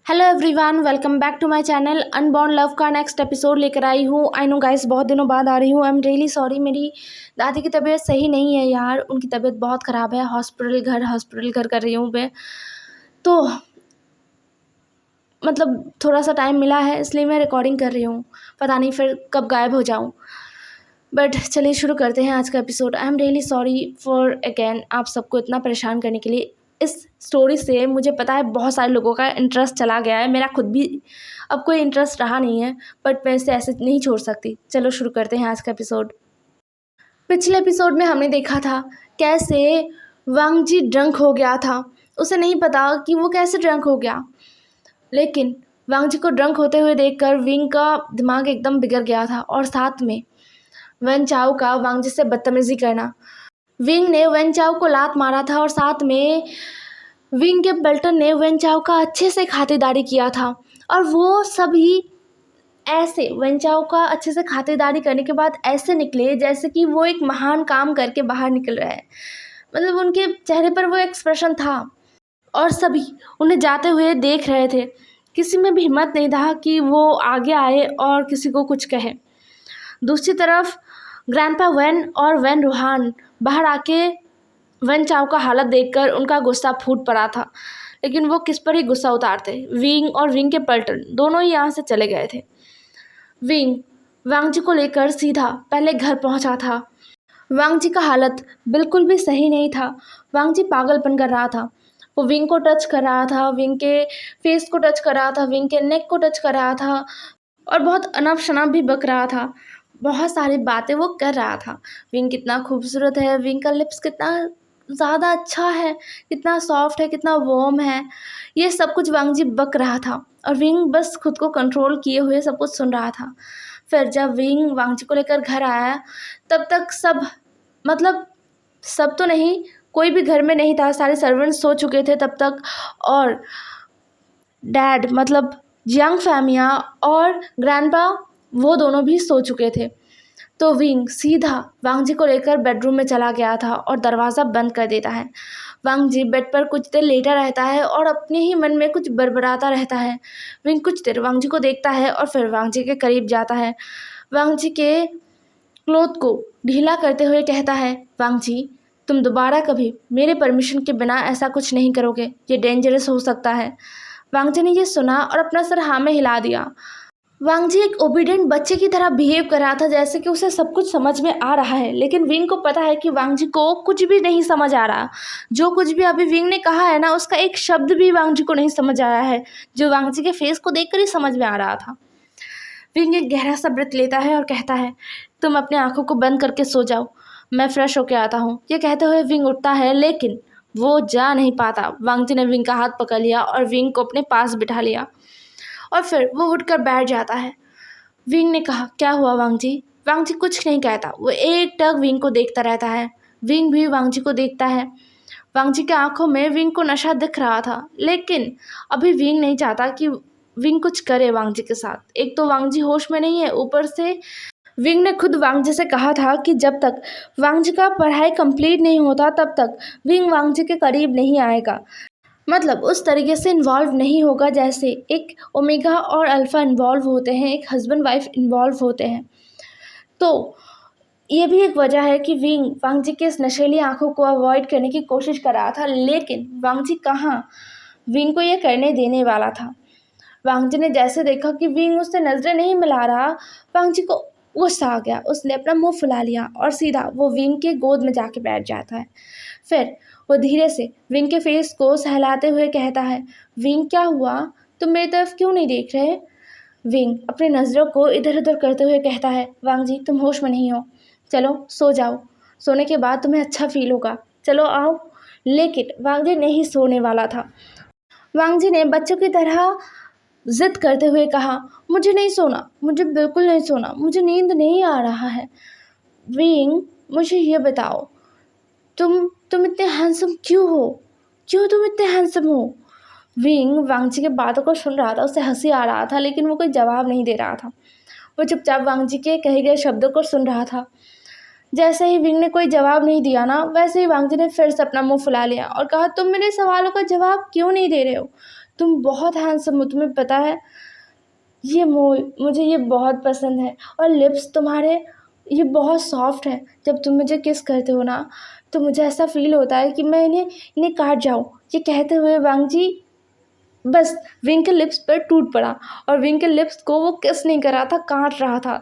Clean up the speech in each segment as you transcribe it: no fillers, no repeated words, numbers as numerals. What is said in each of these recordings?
Hello everyone, welcome back to my channel. Unborn love का next episode लेकर आई हूँ। आई नो गाइस, बहुत दिनों बाद आ रही हूँ। I am really sorry. मेरी दादी की तबीयत सही नहीं है यार, उनकी तबीयत बहुत ख़राब है। हॉस्पिटल घर कर रही हूँ मैं। तो मतलब थोड़ा सा टाइम मिला है, इसलिए मैं रिकॉर्डिंग कर रही हूँ। पता नहीं फिर कब गायब हो जाऊँ। बट चलिए शुरू करते हैं आज का episode. I am really sorry for again आप सबको इतना परेशान करने के लिए। इस स्टोरी से मुझे पता है बहुत सारे लोगों का इंटरेस्ट चला गया है, मेरा खुद भी अब कोई इंटरेस्ट रहा नहीं है, बट मैं इसे ऐसे नहीं छोड़ सकती। चलो शुरू करते हैं आज का एपिसोड। पिछले एपिसोड में हमने देखा था कैसे वांग जी ड्रंक हो गया था। उसे नहीं पता कि वो कैसे ड्रंक हो गया, लेकिन वांग जी को ड्रंक होते हुए देखकर विंग का दिमाग एकदम बिगड़ गया था। और साथ में वन चाओ का वांग जी से बदतमीजी करना। विंग ने वन चाओ को लात मारा था और साथ में विंग के पल्टन ने वन चाओ का अच्छे से खातिरदारी किया था। और वो सभी ऐसे वन चाओ का अच्छे से खातिरदारी करने के बाद ऐसे निकले जैसे कि वो एक महान काम करके बाहर निकल रहे हैं। मतलब उनके चेहरे पर वो एक्सप्रेशन था और सभी उन्हें जाते हुए देख रहे थे। किसी में भी हिम्मत नहीं था कि वो आगे आए और किसी को कुछ कहे। दूसरी तरफ ग्रैंडपा वेन और वेन रूहान बाहर आके वन चाओ का हालत देखकर उनका गुस्सा फूट पड़ा था। लेकिन वो किस पर ही गुस्सा उतारते। विंग और विंग के पल्टन दोनों ही यहाँ से चले गए थे। विंग वांग जी को लेकर सीधा पहले घर पहुँचा था। वांग जी का हालत बिल्कुल भी सही नहीं था। वांग जी पागलपन कर रहा था। वो विंग को टच कर रहा था, विंग के फेस को टच कर रहा था, विंग के नेक को टच कर रहा था और बहुत अनप शनप भी बक रहा था। बहुत सारी बातें वो कर रहा था। विंग कितना खूबसूरत है, विंग का लिप्स कितना ज़्यादा अच्छा है, कितना सॉफ्ट है, कितना वार्म है, ये सब कुछ वांग जी बक रहा था। और विंग बस खुद को कंट्रोल किए हुए सब कुछ सुन रहा था। फिर जब विंग वांग जी को लेकर घर आया तब तक सब, मतलब सब तो नहीं, कोई भी घर में नहीं था, सारे सर्वेंट्स सो चुके थे तब तक। और डैड मतलब यंग फैमिया और ग्रैंडपा वो दोनों भी सो चुके थे। तो विंग सीधा वांग जी को लेकर बेडरूम में चला गया था और दरवाज़ा बंद कर देता है। वांग जी बेड पर कुछ देर लेटा रहता है और अपने ही मन में कुछ बड़बड़ाता रहता है। विंग कुछ देर वांग जी को देखता है और फिर वांग जी के करीब जाता है। वांग जी के क्लोथ को ढीला करते हुए कहता है, वांग जी तुम दोबारा कभी मेरे परमिशन के बिना ऐसा कुछ नहीं करोगे, ये डेंजरस हो सकता है। वांग जी ने ये सुना और अपना सर हाँ में हिला दिया। वांग जी एक ओबीडिएंट बच्चे की तरह बिहेव कर रहा था, जैसे कि उसे सब कुछ समझ में आ रहा है। लेकिन विंग को पता है कि वांग जी को कुछ भी नहीं समझ आ रहा। जो कुछ भी अभी विंग ने कहा है ना, उसका एक शब्द भी वांग जी को नहीं समझ आया है, जो वांग जी के फेस को देखकर ही समझ में आ रहा था। विंग एक गहरा सा ब्रेथ लेता है और कहता है, तुम अपने आंखों को बंद करके सो जाओ, मैं फ्रेश होके आता हूँ। ये कहते हुए विंग उठता है, लेकिन वो जा नहीं पाता। वांग जी ने विंग का हाथ पकड़ लिया और विंग को अपने पास बिठा लिया और फिर वो उठकर बैठ जाता है। विंग ने कहा, क्या हुआ वांग जी? वांग जी कुछ नहीं कहता, वो एक टक विंग को देखता रहता है। विंग भी वांग जी को देखता है। वांग जी की आंखों में विंग को नशा दिख रहा था, लेकिन अभी विंग नहीं चाहता कि विंग कुछ करे वांग जी के साथ। एक तो वांग जी होश में नहीं है, ऊपर से विंग ने खुद वांग जी से कहा था कि जब तक वांग जी का पढ़ाई कंप्लीट नहीं होता तब तक विंग वांग जी के करीब नहीं आएगा। मतलब उस तरीके से इन्वॉल्व नहीं होगा जैसे एक ओमेगा और अल्फ़ा इन्वॉल्व होते हैं, एक हस्बैंड वाइफ इन्वॉल्व होते हैं। तो ये भी एक वजह है कि विंग वांग जी के इस नशीली आंखों को अवॉइड करने की कोशिश कर रहा था, लेकिन वांग जी कहाँ विंग को ये करने देने वाला था। वांग जी ने जैसे देखा कि विंग उससे नजरें नहीं मिला रहा, वांग जी को गुस्सा आ गया। उसने अपना मुंह फुला लिया और सीधा वो विंग के गोद में जाके बैठ जाता है। फिर वो धीरे से विंग के फेस को सहलाते हुए कहता है, विंग क्या हुआ, तुम मेरी तरफ क्यों नहीं देख रहे? विंग अपनी नज़रों को इधर उधर करते हुए कहता है, वांग जी तुम होश में नहीं हो, चलो सो जाओ, सोने के बाद तुम्हें अच्छा फील होगा, चलो आओ। लेकिन वांग जी नहीं सोने वाला था। वांग जी ने बच्चों की तरह जिद करते हुए कहा, मुझे नहीं सोना, मुझे बिल्कुल नहीं सोना, मुझे नींद नहीं आ रहा है। विंग मुझे ये बताओ, तुम इतने हैंडसम क्यों हो? क्यों तुम इतने हैंडसम हो? विंग वांग जी के बातों को सुन रहा था, उसे हंसी आ रहा था, लेकिन वो कोई जवाब नहीं दे रहा था। वो चुपचाप वांग जी के कहे गए शब्दों को सुन रहा था। जैसे ही विंग ने कोई जवाब नहीं दिया ना, वैसे ही वांग जी ने फिर से अपना मुंह फुला लिया और कहा, तुम मेरे सवालों का जवाब क्यों नहीं दे रहे हो? तुम बहुत हैंडसम हो, तुम्हें पता है ये मुझे ये बहुत पसंद है। और लिप्स तुम्हारे ये बहुत सॉफ्ट है। जब तुम मुझे किस करते हो ना तो मुझे ऐसा फील होता है कि मैं इन्हें इन्हें काट जाऊँ। ये कहते हुए वांग जी बस विंग के लिप्स पर टूट पड़ा और विंग के लिप्स को वो किस नहीं कर रहा था, काट रहा था।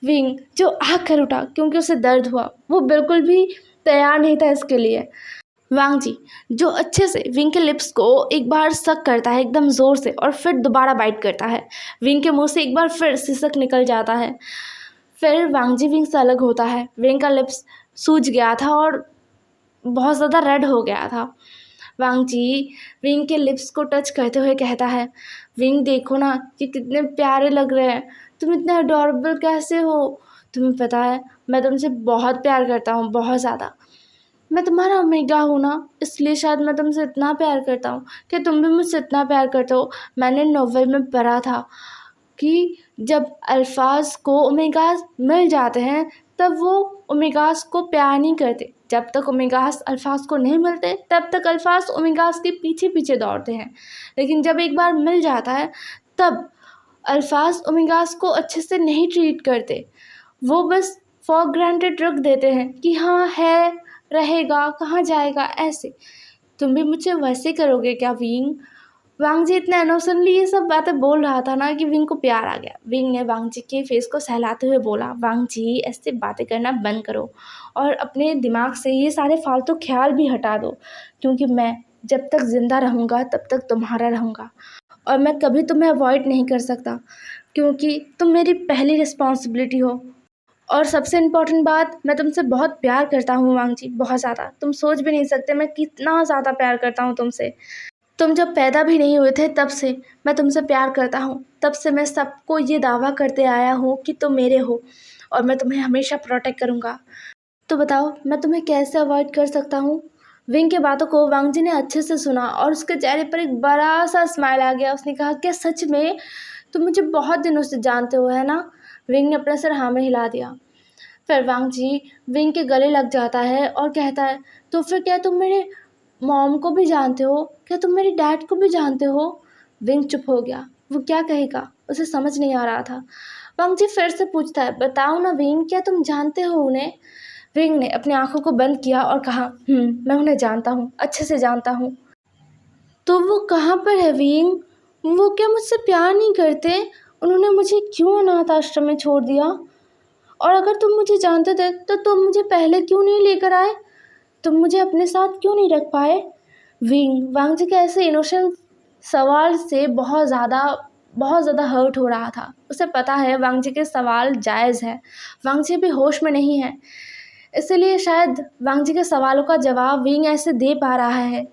विंग जो आग कर उठा क्योंकि उसे दर्द हुआ, वो बिल्कुल भी तैयार नहीं था इसके लिए। वांग जी जो अच्छे से विंग के लिप्स को एक बार सक करता है एकदम ज़ोर से और फिर दोबारा बाइट करता है। विंग के मुंह से एक बार फिर सिसक निकल जाता है। फिर वांग जी विंग से अलग होता है। विंग का लिप्स सूज गया था और बहुत ज़्यादा रेड हो गया था। वांग जी विंग के लिप्स को टच करते हुए कहता है, विंग देखो ना ये कितने प्यारे लग रहे हैं, तुम इतने अडोरेबल कैसे हो। तुम्हें पता है मैं तुमसे बहुत प्यार करता हूँ, बहुत ज़्यादा। मैं तुम्हारा ओमेगा हूँ ना, इसलिए शायद मैं तुमसे इतना प्यार करता हूँ कि तुम भी मुझसे इतना प्यार करते हो। मैंने नोवेल में पढ़ा था कि जब अल्फाज को ओमेगास मिल जाते हैं तब वो ओमेगास को प्यार नहीं करते। जब तक ओमेगास अल्फाज को नहीं मिलते तब तक अल्फाज ओमेगास के पीछे पीछे दौड़ते हैं, लेकिन जब एक बार मिल जाता है तब अल्फाज ओमेगास को अच्छे से नहीं ट्रीट करते। वो बस फॉर ग्रांटेड रख देते हैं कि हाँ है, रहेगा, कहाँ जाएगा, ऐसे। तुम भी मुझे वैसे करोगे क्या विंग। वांग जी इतना इनोसेंटली ये सब बातें बोल रहा था ना कि विंग को प्यार आ गया। विंग ने वांग जी के फेस को सहलाते हुए बोला, वांग जी ऐसे बातें करना बंद करो और अपने दिमाग से ये सारे फालतू ख्याल भी हटा दो, क्योंकि मैं जब तक ज़िंदा रहूँगा तब तक तुम्हारा रहूँगा और मैं कभी तुम्हें अवॉइड नहीं कर सकता, क्योंकि तुम मेरी पहली रिस्पॉन्सिबिलिटी हो। और सबसे इम्पॉर्टेंट बात, मैं तुमसे बहुत प्यार करता हूँ वांग जी, बहुत ज़्यादा। तुम सोच भी नहीं सकते मैं कितना ज़्यादा प्यार करता हूँ तुमसे। तुम जब पैदा भी नहीं हुए थे तब से मैं तुमसे प्यार करता हूँ। तब से मैं सबको ये दावा करते आया हूँ कि तुम मेरे हो और मैं तुम्हें हमेशा प्रोटेक्ट करूँगा। तो बताओ मैं तुम्हें कैसे अवॉइड कर सकता हूँ। विंग के बातों को वांग जी ने अच्छे से सुना और उसके चेहरे पर एक बड़ा सा स्माइल आ गया। उसने कहा, क्या सच में तुम मुझे बहुत दिनों से जानते हो, है ना। विंग ने अपना सिर हाँ में हिला दिया। फिर वांग जी विंग के गले लग जाता है और कहता है, तो फिर क्या तुम मेरे मॉम को भी जानते हो, क्या तुम मेरे डैड को भी जानते हो। विंग चुप हो गया। वो क्या कहेगा उसे समझ नहीं आ रहा था। वांग जी फिर से पूछता है, बताओ ना विंग, क्या तुम जानते हो उन्हें। विंग ने अपनी आंखों को बंद किया और कहा, मैं उन्हें जानता हूँ, अच्छे से जानता हूँ। तो वो कहाँ पर है विंग, वो क्या मुझसे प्यार नहीं करते, उन्होंने मुझे क्यों अनाथ आश्रम में छोड़ दिया। और अगर तुम मुझे जानते थे तो तुम मुझे पहले क्यों नहीं लेकर आए, तुम मुझे अपने साथ क्यों नहीं रख पाए। वांग जी के ऐसे इनोसेंट सवाल से बहुत ज़्यादा हर्ट हो रहा था। उसे पता है वांग जी के सवाल जायज़ है, वांग जी भी होश में नहीं है, इसलिए शायद वांग जी के सवालों का जवाब विंग ऐसे दे पा रहा है।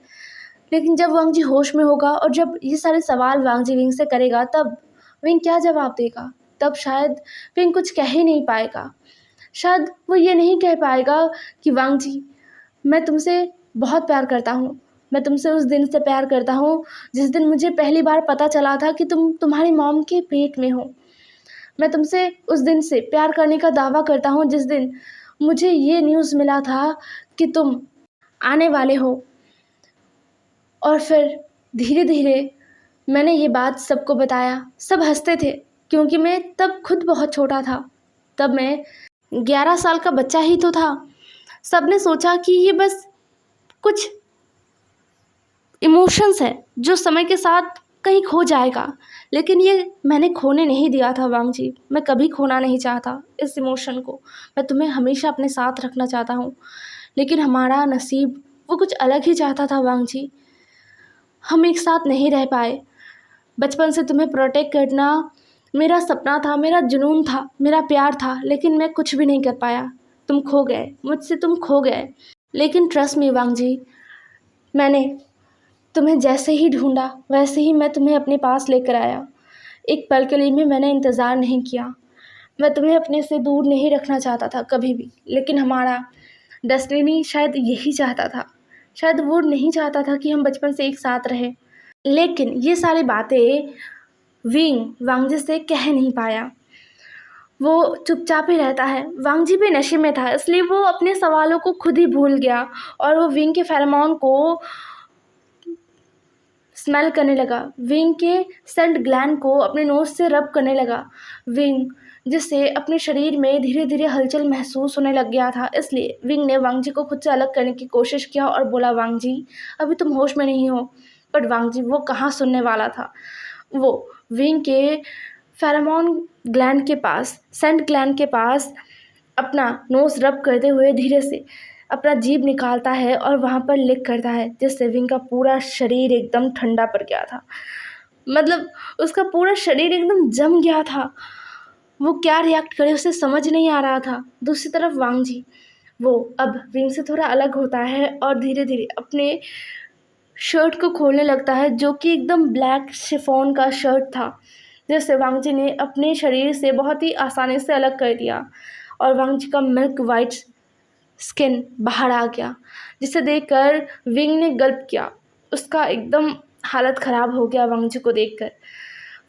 लेकिन जब वांग जी होश में होगा और जब ये सारे सवाल वांग जी विंग से करेगा तब विंग क्या जवाब देगा। तब शायद विंग कुछ कह ही नहीं पाएगा। शायद वो ये नहीं कह पाएगा कि वांग जी मैं तुमसे बहुत प्यार करता हूँ, मैं तुमसे उस दिन से प्यार करता हूँ जिस दिन मुझे पहली बार पता चला था कि तुम तुम्हारी मॉम के पेट में हो। मैं तुमसे उस दिन से प्यार करने का दावा करता हूँ जिस दिन मुझे ये न्यूज़ मिला था कि तुम आने वाले हो। और फिर धीरे धीरे मैंने ये बात सबको बताया। सब हंसते थे क्योंकि मैं तब खुद बहुत छोटा था, तब मैं 11 साल का बच्चा ही तो था। सबने सोचा कि ये बस कुछ इमोशंस है जो समय के साथ कहीं खो जाएगा, लेकिन ये मैंने खोने नहीं दिया था वांग जी। मैं कभी खोना नहीं चाहता इस इमोशन को, मैं तुम्हें हमेशा अपने साथ रखना चाहता हूँ। लेकिन हमारा नसीब वो कुछ अलग ही चाहता था वांग जी, हम एक साथ नहीं रह पाए। बचपन से तुम्हें प्रोटेक्ट करना मेरा सपना था, मेरा जुनून था, मेरा प्यार था, लेकिन मैं कुछ भी नहीं कर पाया। तुम खो गए, मुझसे तुम खो गए। लेकिन ट्रस्ट मी वांग जी, मैंने तुम्हें जैसे ही ढूंढा वैसे ही मैं तुम्हें अपने पास लेकर आया। एक पल के लिए भी मैंने इंतज़ार नहीं किया। मैं तुम्हें अपने से दूर नहीं रखना चाहता था कभी भी, लेकिन हमारा डेस्टिनी शायद यही चाहता था। शायद वो नहीं चाहता था कि हम बचपन से एक साथ रहें। लेकिन ये सारी बातें वांग जी से कह नहीं पाया। वो चुपचाप ही रहता है। वांग जी भी नशे में था, इसलिए वो अपने सवालों को खुद ही भूल गया और वो विंग के फेरोमोन को स्मेल करने लगा, विंग के सेंट ग्लैंड को अपने नोज से रब करने लगा। विंग जिससे अपने शरीर में धीरे धीरे हलचल महसूस होने लग गया था, इसलिए विंग ने वांग जी को खुद से अलग करने की कोशिश किया और बोला, वांग जी अभी तुम होश में नहीं हो। बट वांग जी वो कहाँ सुनने वाला था। वो विंग के फेरोमोन ग्लैंड के पास, सेंट ग्लैंड के पास अपना नोज रब करते हुए धीरे से अपना जीभ निकालता है और वहाँ पर लिक करता है, जिससे विंग का पूरा शरीर एकदम ठंडा पड़ गया था। मतलब उसका पूरा शरीर एकदम जम गया था। वो क्या रिएक्ट करे उसे समझ नहीं आ रहा था। दूसरी तरफ वांग जी वो अब विंग से थोड़ा अलग होता है और धीरे धीरे अपने शर्ट को खोलने लगता है, जो कि एकदम ब्लैक शिफॉन का शर्ट था, जिससे वांग जी ने अपने शरीर से बहुत ही आसानी से अलग कर दिया और वांग जी का मिल्क वाइट स्किन बाहर आ गया, जिसे देखकर विंग ने गल्प किया। उसका एकदम हालत ख़राब हो गया वांग जी को देखकर।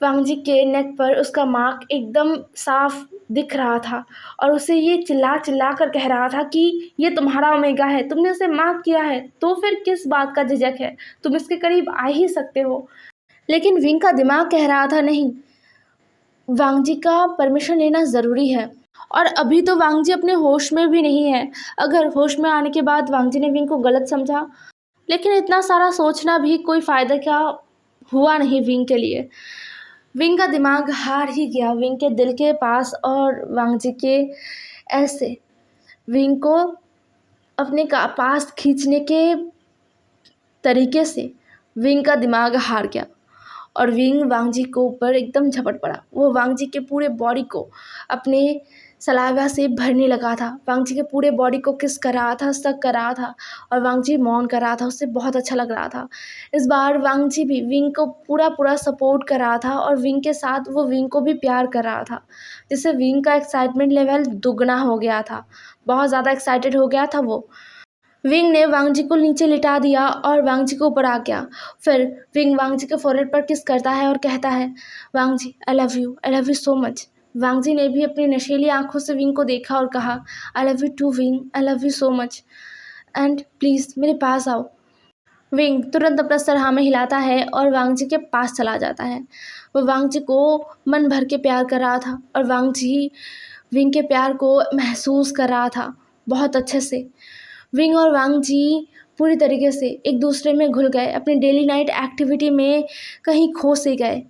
वांग जी के नेक पर उसका मार्क एकदम साफ दिख रहा था और उसे ये चिल्ला चिल्ला कर कह रहा था कि ये तुम्हारा ओमेगा है, तुमने उसे मार्क किया है तो फिर किस बात का झिझक है, तुम इसके करीब आ ही सकते हो। लेकिन विंग का दिमाग कह रहा था, नहीं, वांग जी का परमिशन लेना ज़रूरी है और अभी तो वांग जी अपने होश में भी नहीं है। अगर होश में आने के बाद वांग जी ने विंग को गलत समझा, लेकिन इतना सारा सोचना भी कोई फ़ायदा क्या हुआ नहीं विंग के लिए। विंग का दिमाग हार ही गया विंग के दिल के पास और वांग जी के ऐसे विंग को अपने पास खींचने के तरीके से विंग का दिमाग हार गया और विंग वांग जी को ऊपर एकदम झपट पड़ा। वो वांग जी के पूरे बॉडी को अपने सलाइवा से भरने लगा था, वांग जी के पूरे बॉडी को किस कर रहा था, सक कर रहा था और वांग जी मौन कर रहा था। उससे बहुत अच्छा लग रहा था। इस बार वांग जी भी विंग को पूरा पूरा सपोर्ट कर रहा था और विंग के साथ वो विंग को भी प्यार कर रहा था, जिससे विंग का एक्साइटमेंट लेवल दुगना हो गया था। बहुत ज़्यादा एक्साइटेड हो गया था वो। विंग ने वांग जी को नीचे लिटा दिया और वांग जी को ऊपर आ गया। फिर विंग वांग जी के फोrehead पर किस करता है और कहता है, Wang ji I love you so much. Wang ji ने भी अपनी नशीली आंखों से विंग को देखा और कहा, I love you too Wing, I love you so much and please मेरे पास आओ। विंग तुरंत अपना सर हाँ में हिलाता है और वांग जी के पास चला जाता है। वो वांग जी को मन भर के प्यार कर रहा था और वांग जी विंग के प्यार को महसूस कर रहा था बहुत अच्छे से। विंग और वांग जी पूरी तरीके से एक दूसरे में घुल गए, अपनी डेली नाइट एक्टिविटी में कहीं खो से गए।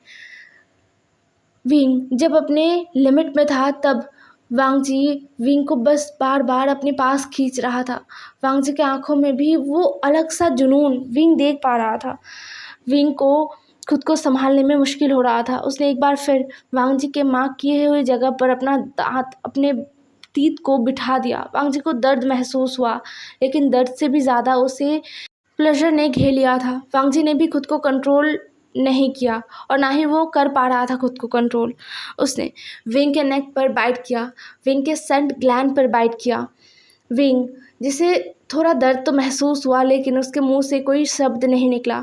विंग जब अपने लिमिट में था तब वांग जी विंग को बस बार बार अपने पास खींच रहा था। वांग जी के आंखों में भी वो अलग सा जुनून विंग देख पा रहा था। विंग को खुद को संभालने में मुश्किल हो रहा था। उसने एक बार फिर वांग जी के मार्क किए हुए जगह पर अपना दांत अपने तीत को बिठा दिया। वांग जी को दर्द महसूस हुआ, लेकिन दर्द से भी ज़्यादा उसे प्लेजर ने घेर लिया था। वांग जी ने भी खुद को कंट्रोल नहीं किया और ना ही वो कर पा रहा था खुद को कंट्रोल। उसने विंग के नेक पर बाइट किया, विंग के सेंट ग्लैंड पर बाइट किया। विंग जिसे थोड़ा दर्द तो महसूस हुआ, लेकिन उसके मुंह से कोई शब्द नहीं निकला।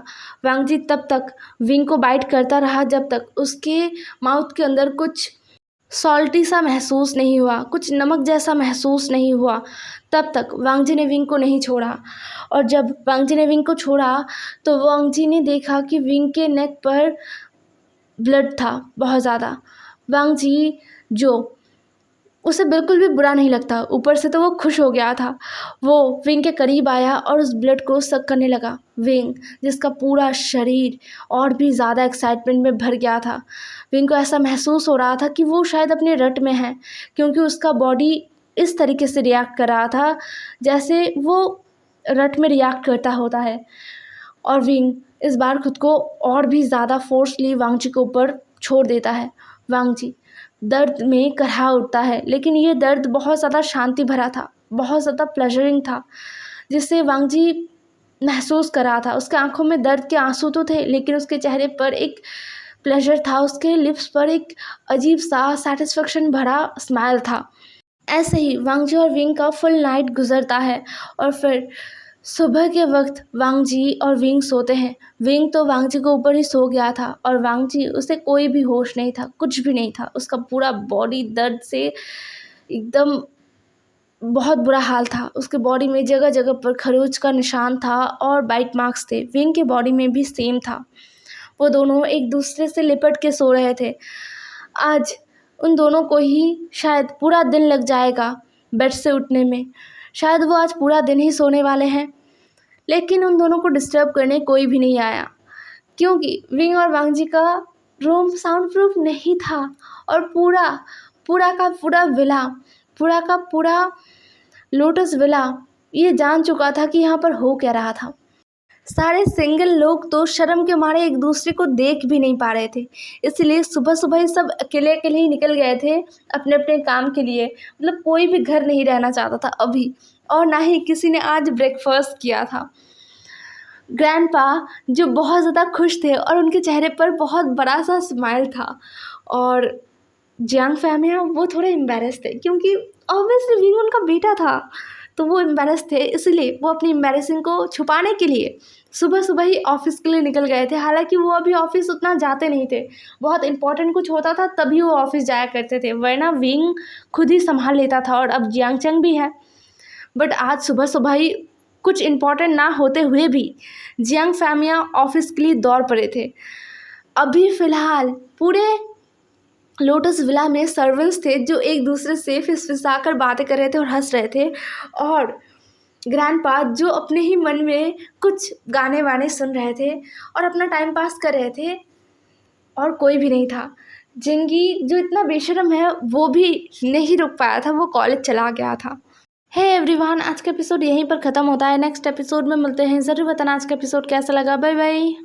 वांग जी तब तक विंग को बाइट करता रहा जब तक उसके माउथ के अंदर कुछ सॉल्टी सा महसूस नहीं हुआ, कुछ नमक जैसा महसूस नहीं हुआ। तब तक वांग जी ने विंग को नहीं छोड़ा और जब वांग जी ने विंग को छोड़ा तो वांग जी ने देखा कि विंग के नेक पर ब्लड था बहुत ज़्यादा। वांग जी जो उसे बिल्कुल भी बुरा नहीं लगता, ऊपर से तो वो खुश हो गया था। वो विंग के करीब आया और उस ब्लड को सक करने लगा। विंग जिसका पूरा शरीर और भी ज़्यादा एक्साइटमेंट में भर गया था। विंग को ऐसा महसूस हो रहा था कि वो शायद अपने रट में है, क्योंकि उसका बॉडी इस तरीके से रिएक्ट कर रहा था जैसे वो रट में रिएक्ट करता होता है। और विंग इस बार खुद को और भी ज़्यादा फोर्सली वांग जी के ऊपर छोड़ देता है। वांग जी दर्द में कराह उठता है, लेकिन ये दर्द बहुत ज़्यादा शांति भरा था, बहुत ज़्यादा प्लेजरिंग था, जिससे वांग जी महसूस कर रहा था। उसके आंखों में दर्द के आंसू तो थे, लेकिन उसके चेहरे पर एक प्लेजर था, उसके लिप्स पर एक अजीब सा सेटिस्फेक्शन भरा स्माइल था। ऐसे ही वांग जी और विंग का फुल नाइट गुजरता है और फिर सुबह के वक्त वांग जी और विंग सोते हैं। विंग तो वांग जी के ऊपर ही सो गया था और वांग जी उसे कोई भी होश नहीं था, कुछ भी नहीं था। उसका पूरा बॉडी दर्द से एकदम बहुत बुरा हाल था। उसके बॉडी में जगह जगह पर खरोच का निशान था और बाइट मार्क्स थे। विंग के बॉडी में भी सेम था। वो दोनों एक दूसरे से लिपट के सो रहे थे। आज उन दोनों को ही शायद पूरा दिन लग जाएगा बेड से उठने में। शायद वो आज पूरा दिन ही सोने वाले हैं। लेकिन उन दोनों को डिस्टर्ब करने कोई भी नहीं आया, क्योंकि विंग और वांगजी का रूम साउंड प्रूफ नहीं था और पूरा का पूरा लोटस विला ये जान चुका था कि यहाँ पर हो क्या रहा था। सारे सिंगल लोग तो शर्म के मारे एक दूसरे को देख भी नहीं पा रहे थे, इसलिए सुबह सुबह ही सब अकेले अकेले ही निकल गए थे अपने अपने काम के लिए। मतलब कोई भी घर नहीं रहना चाहता था अभी, और ना ही किसी ने आज ब्रेकफास्ट किया था। ग्रैंडपा जो बहुत ज़्यादा खुश थे और उनके चेहरे पर बहुत बड़ा सा स्माइल था, और जियांग फैमिया वो थोड़े एम्बेरस थे, क्योंकि ऑब्वियसली विंग उनका बेटा था, तो वो एम्बेरस थे। इसलिए वो अपनी एम्बेरसिंग को छुपाने के लिए सुबह सुबह ही ऑफिस के लिए निकल गए थे। हालांकि वो अभी ऑफिस उतना जाते नहीं थे, बहुत इंपॉर्टेंट कुछ होता था तभी वो ऑफिस जाया करते थे, वरना विंग खुद ही संभाल लेता था। और अब जियांग चंग भी है, बट आज सुबह सुबह ही कुछ इम्पॉर्टेंट ना होते हुए भी जियांग फैमिया ऑफिस के लिए दौड़ पड़े थे। अभी फ़िलहाल पूरे लोटस विला में सर्वेंट्स थे जो एक दूसरे से फिसफिसाकर बातें कर रहे थे और हंस रहे थे, और ग्रैंडपा जो अपने ही मन में कुछ गाने वाने सुन रहे थे और अपना टाइम पास कर रहे थे, और कोई भी नहीं था। जिंगी जो इतना बेशर्म है वो भी नहीं रुक पाया था, वो कॉलेज चला गया था। हे एवरीवन, आज का एपिसोड यहीं पर ख़त्म होता है। नेक्स्ट एपिसोड में मिलते हैं। ज़रूर बताना आज का एपिसोड कैसा लगा। Bye bye.